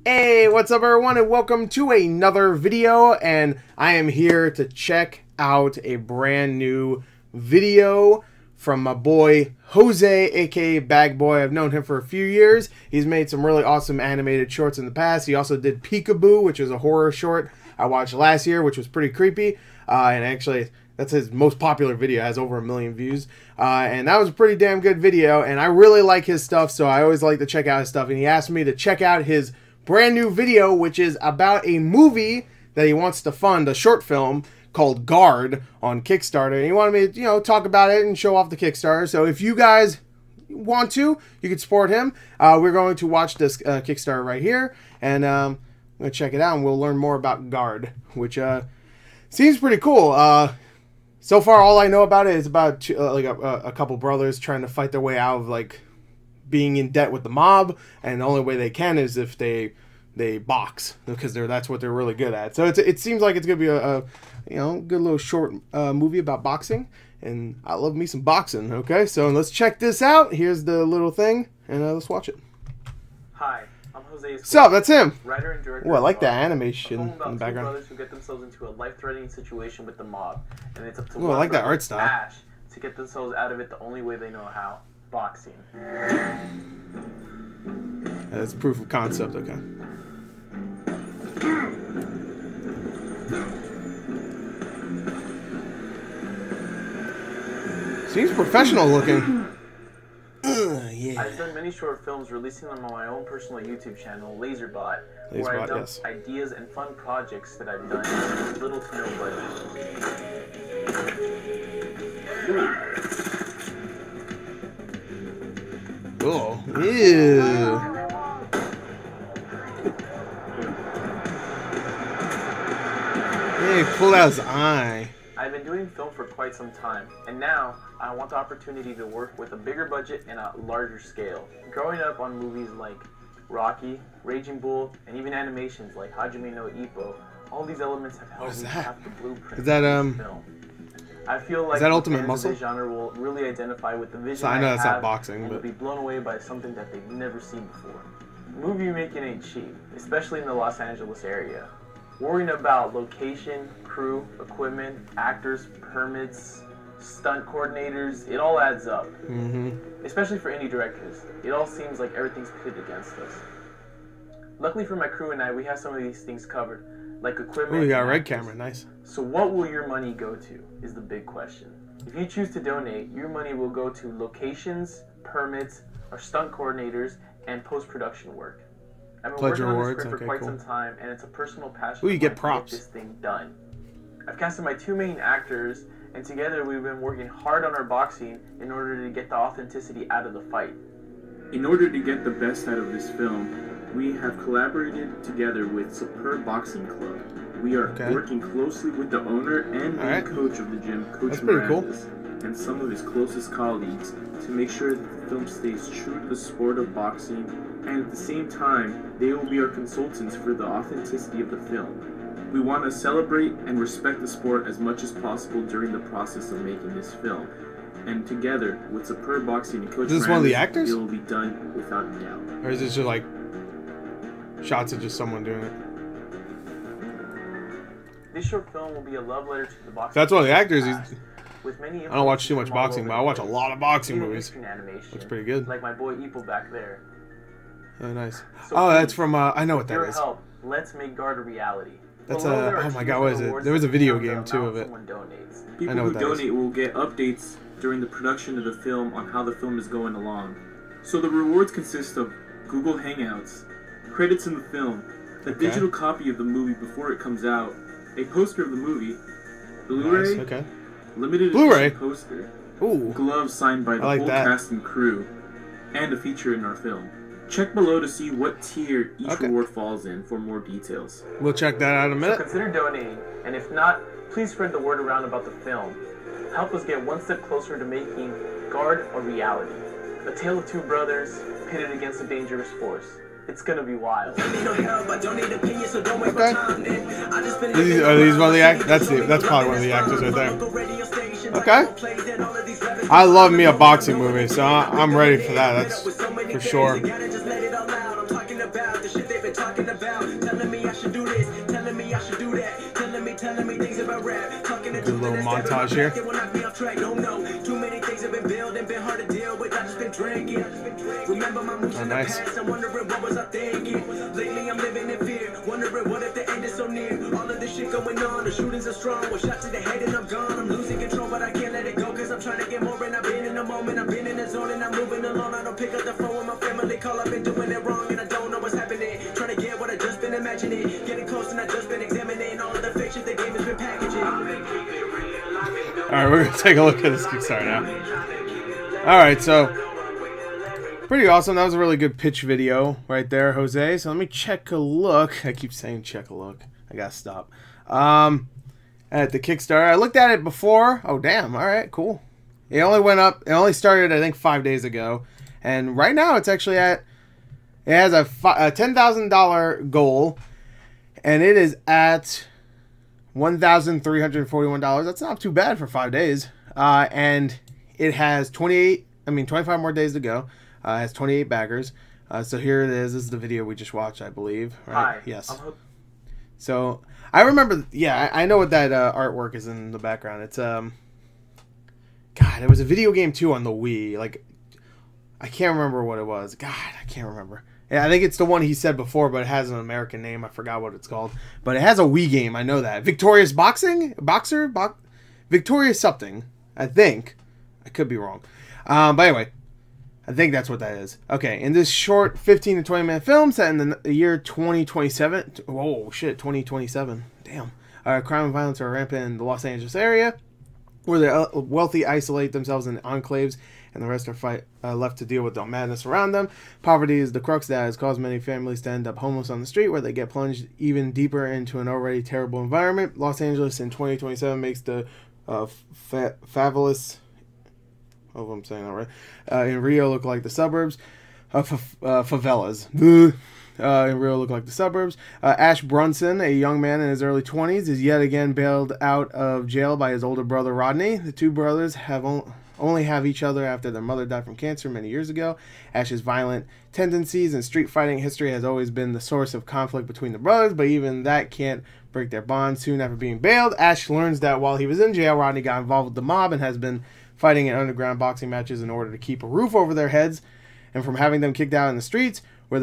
Hey, what's up everyone, and welcome to another video. And I am here to check out a brand new video from my boy Jose, aka Bag Boy. I've known him for a few years. He's made some really awesome animated shorts in the past. He also did Peekaboo, which is a horror short I watched last year, which was pretty creepy. And actually, that's his most popular video. It has over 1 million views. And that was a pretty damn good video. And I really like his stuff, so I always like to check out his stuff. And he asked me to check out his brand new video, which is about a movie that he wants to fund, a short film called Guard on Kickstarter. And he wanted me to, talk about it and show off the Kickstarter. So if you guys want to, you can support him. We're going to watch this Kickstarter right here. And I'm going to check it out, and we'll learn more about Guard, which seems pretty cool. So far, all I know about it is about a couple brothers trying to fight their way out of being in debt with the mob, and the only way they can is if they box, because that's what they're really good at. So it seems like it's gonna be a good little short movie about boxing, and I love me some boxing. Okay, so let's check this out. Here's the little thing, and let's watch it. Hi, I'm Jose. What's up? That's him. Writer and director. Oh, I like that animation in the background. background. Two brothers who get themselves into a life-threatening situation with the mob, and it's up to I like that art style. Ash to get themselves out of it the only way they know how. Boxing. That's proof of concept, okay. Seems professional looking. Yeah. I've done many short films, releasing them on my own personal YouTube channel, Lazerbot, where I dump ideas and fun projects that I've done with little to no budget. Oh, ew. Hey, pulled out his eye. I've been doing film for quite some time, and now I want the opportunity to work with a bigger budget and a larger scale. Growing up on movies like Rocky, Raging Bull, and even animations like Hajime no Ippo, all these elements have helped me craft the blueprint of this film. I feel like Ultimate Muscle? the genre will really identify with the vision So I know that's not boxing, and but will be blown away by something that they've never seen before. Movie making ain't cheap, especially in the Los Angeles area. Worrying about location, crew, equipment, actors, permits, stunt coordinators, it all adds up. Especially for indie directors. It all seems like everything's pitted against us. Luckily for my crew and I, we have some of these things covered, like equipment. Oh, we got a red camera, nice. So what will your money go to, is the big question. If you choose to donate, your money will go to locations, permits, our stunt coordinators, and post-production work. I've been working on this script for quite some time, and it's a personal passion to get this thing done. I've casted my two main actors, and together we've been working hard on our boxing in order to get the authenticity out of the fight. In order to get the best out of this film, we have collaborated together with Superb Boxing Club. We are working closely with the owner and the coach of the gym, Coach Mirandis, and some of his closest colleagues to make sure that the film stays true to the sport of boxing, and at the same time, they will be our consultants for the authenticity of the film. We want to celebrate and respect the sport as much as possible during the process of making this film. And together, with Superb Boxing and Coach Mirandis, one of the actors? It will be done without a doubt. Or is this just shots of just someone doing it? This short film will be a love letter to the boxing. That's one of the actors. With many I don't watch too much boxing, but I watch a lot of boxing movies. Looks pretty good. Like my boy Ippo back there. Oh, nice. So that's from, I know what that is. Help, let's make Guard a reality. That's oh my god, what is it? There was a video game too of it. People who donate will get updates during the production of the film on how the film is going along. So the rewards consist of Google Hangouts, credits in the film, a digital copy of the movie before it comes out, a poster of the movie, Blu-ray, limited edition poster, gloves signed by the whole cast and crew, and a feature in our film. Check below to see what tier each reward falls in for more details. We'll check that out in a minute. So consider donating, and if not, please spread the word around about the film. Help us get one step closer to making Guard a reality. A tale of two brothers pitted against a dangerous force. It's gonna be wild. Okay. Are these one of the actors? That's probably one of the actors right there. Okay. I love me a boxing movie, so I'm ready for that. That's for sure. been talking about. Telling me I should do this, telling me I should do that, telling me things about rap. Talking to good little montage here. It will knock me off track, no, too many things have been building, been hard to deal with. I just been drinking. Remember my moves in the past, I'm wondering what was I thinking. Lately I'm living in fear, wondering what if the end is so near. All of this shit going on, the shootings are strong. One shot to the head and I'm gone. I'm losing control, but I can't let it go, cause I'm trying to get more. And I've been in the moment, I've been in the zone, and I'm moving alone. I don't pick up the phone when my family call. I've been doing it wrong and I don't know what's happening. Trying to get what I just been imagining, getting close and I just been examining all of the fiction the game has been packaging. Alright, we're gonna take a look at this Kickstarter now. Alright, so pretty awesome. That was a really good pitch video right there, Jose. So let me check a look. I keep saying check a look. I gotta stop. At the Kickstarter. I looked at it before. Oh damn, alright, cool. It only went up, it only started I think 5 days ago. And right now it's actually at, it has a $10,000 goal. And it is at $1,341. That's not too bad for 5 days. And it has 25 more days to go. It has 28 backers. So here it is. This is the video we just watched, I believe. Right? Hi. Yes. So I remember. Yeah, I know what that artwork is in the background. It's God. It was a video game too on the Wii. Like I can't remember what it was. God, I can't remember. Yeah, I think it's the one he said before, but it has an American name. I forgot what it's called. But it has a Wii game. I know that. Victorious Victorious something. I think. I could be wrong. But anyway, I think that's what that is. Okay, in this short 15 to 20 minute film set in the year 2027. Whoa, shit, 2027. Damn. Crime and violence are rampant in the Los Angeles area, where the wealthy isolate themselves in enclaves, and the rest are left to deal with the madness around them. Poverty is the crux that has caused many families to end up homeless on the street, where they get plunged even deeper into an already terrible environment. Los Angeles in 2027 makes the favelas, I hope I'm saying that right, in Rio look like the suburbs. Favelas. In Rio look like the suburbs. Ash Brunson, a young man in his early 20s, is yet again bailed out of jail by his older brother Rodney. The two brothers have only have each other after their mother died from cancer many years ago. Ash's violent tendencies and street fighting history has always been the source of conflict between the brothers, but even that can't break their bond. Soon after being bailed, Ash learns that while he was in jail, Rodney got involved with the mob and has been fighting in underground boxing matches in order to keep a roof over their heads, and from having them kicked out in the streets, where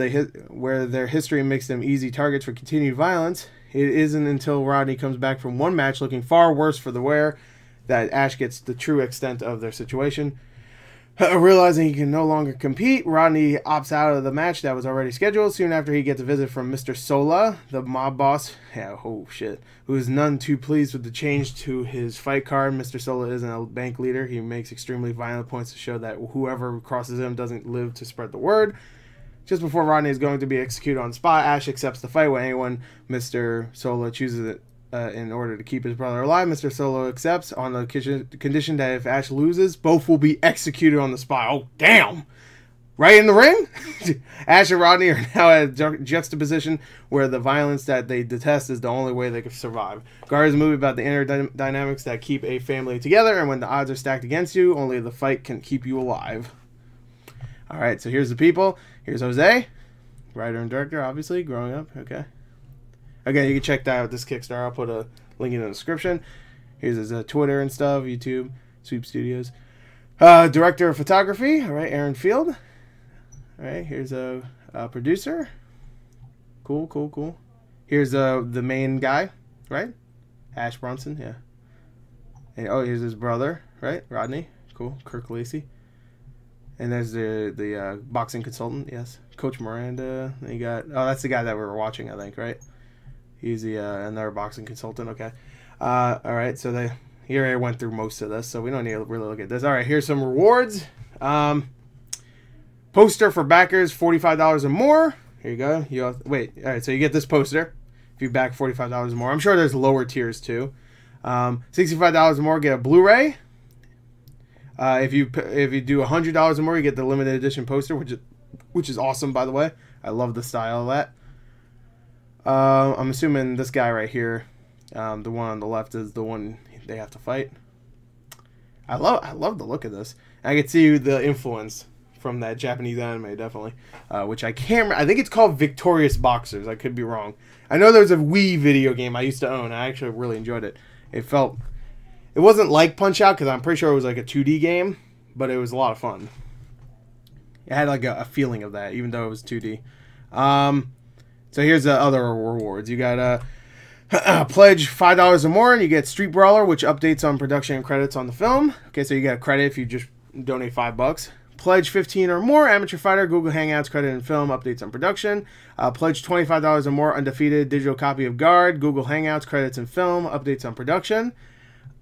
their history makes them easy targets for continued violence. It isn't until Rodney comes back from one match looking far worse for the wear that Ash gets the true extent of their situation. Realizing he can no longer compete, Rodney opts out of the match that was already scheduled. Soon after, he gets a visit from Mr. Sola, the mob boss, who is none too pleased with the change to his fight card. Mr. Sola isn't a bank leader. He makes extremely violent points to show that whoever crosses him doesn't live to spread the word. Just before Rodney is going to be executed on the spot, Ash accepts the fight with anyone Mr. Sola chooses it. In order to keep his brother alive, Mr. Solo accepts on the condition that if Ash loses, both will be executed on the spot. Oh, damn! Right in the ring? Ash and Rodney are now at a juxtaposition where the violence that they detest is the only way they can survive. Gar is a movie about the inner dynamics that keep a family together, and when the odds are stacked against you, only the fight can keep you alive. Alright, so here's the people. Here's Jose, writer and director, obviously, growing up. Okay. Again, you can check that out, this Kickstarter. I'll put a link in the description. Here's his Twitter and stuff, YouTube, Sweep Studios. Director of photography, all right, Aaron Field. All right, here's a producer. Cool. Here's the main guy, right? Ash Bronson, yeah. And, here's his brother, right? Rodney, cool. Kirk Lacey. And there's the boxing consultant, yes. Coach Miranda. And you got, that's the guy that we were watching, I think, right? He's another boxing consultant. Okay. All right. So here I went through most of this, so we don't need to really look at this. All right. Here's some rewards. Poster for backers, $45 or more. Here you go. All right. So you get this poster if you back $45 or more. I'm sure there's lower tiers too. $65 or more, get a Blu-ray. If you do $100 or more, you get the limited edition poster, which is awesome, by the way. I love the style of that. I'm assuming this guy right here, the one on the left, is the one they have to fight. I love the look of this. I can see the influence from that Japanese anime, definitely. Which I can't remember. I think it's called Victorious Boxers. I could be wrong. I know there was a Wii video game I used to own. I actually really enjoyed it. It wasn't like Punch-Out because I'm pretty sure it was like a 2D game, but it was a lot of fun. It had like a feeling of that, even though it was 2D. So here's the other rewards. You got pledge $5 or more, and you get Street Brawler, which updates on production and credits on the film. Okay, so you get a credit if you just donate $5. Pledge 15 or more, Amateur Fighter, Google Hangouts, credit and film, updates on production. Pledge $25 or more, Undefeated, digital copy of Guard, Google Hangouts, credits and film, updates on production.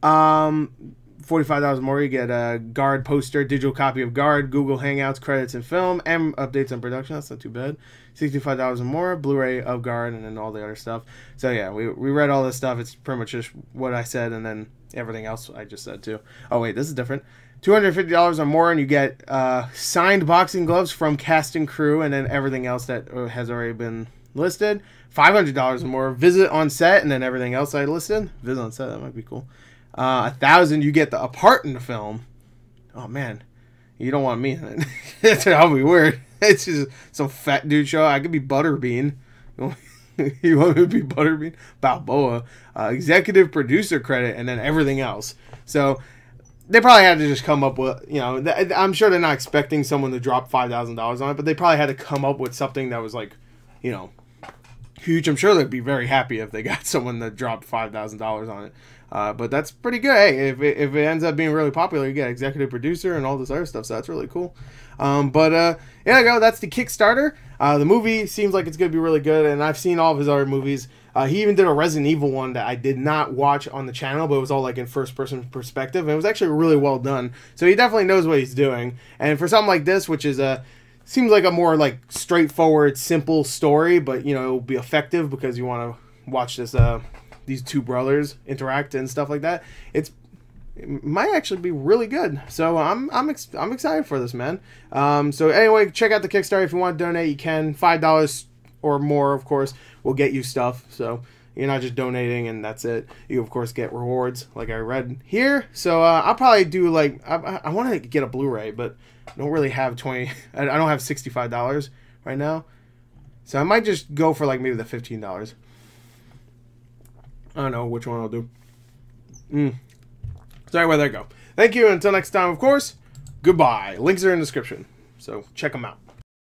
$45 more, you get a Guard poster, digital copy of Guard, Google Hangouts, credits and film, and updates on production. That's not too bad. $65 or more, Blu-ray of Guard, and then all the other stuff. So yeah, we read all this stuff. It's pretty much just what I said, and then everything else I just said too. Oh wait, this is different. $250 or more, and you get signed boxing gloves from cast and crew, and then everything else that has already been listed. $500 or more, visit on set, and then everything else I listed. Visit on set, that might be cool. $1,000, you get a part in the film. Oh man, you don't want me in it. That'll be weird. It's just some fat dude show. I could be Butterbean. You want me to be Butterbean? Balboa. Executive producer credit, and then everything else. So they probably had to just come up with, I'm sure they're not expecting someone to drop $5,000 on it, but they probably had to come up with something that was like, huge. I'm sure they'd be very happy if they got someone that dropped $5,000 on it. But that's pretty good. Hey, if it ends up being really popular, you get executive producer and all this other stuff, so that's really cool. Yeah, that's the Kickstarter. The movie seems like it's going to be really good, and I've seen all of his other movies. He even did a Resident Evil one that I did not watch on the channel, but it was all like in first-person perspective, and it was actually really well done. So he definitely knows what he's doing. And for something like this, which is seems like a more like straightforward, simple story, but it'll be effective because you want to watch this these two brothers interact and stuff like that. It might actually be really good. So I'm excited for this, man. So anyway, check out the Kickstarter if you want to donate. You can. $5 or more, of course, will get you stuff. So you're not just donating and that's it. You of course get rewards, like I read here. So I'll probably do like I want to get a Blu-ray, but I don't really have I don't have $65 right now. So I might just go for like maybe the $15. I don't know which one I'll do. So anyway, there you go. Thank you. Until next time, of course, goodbye. Links are in the description. So check them out.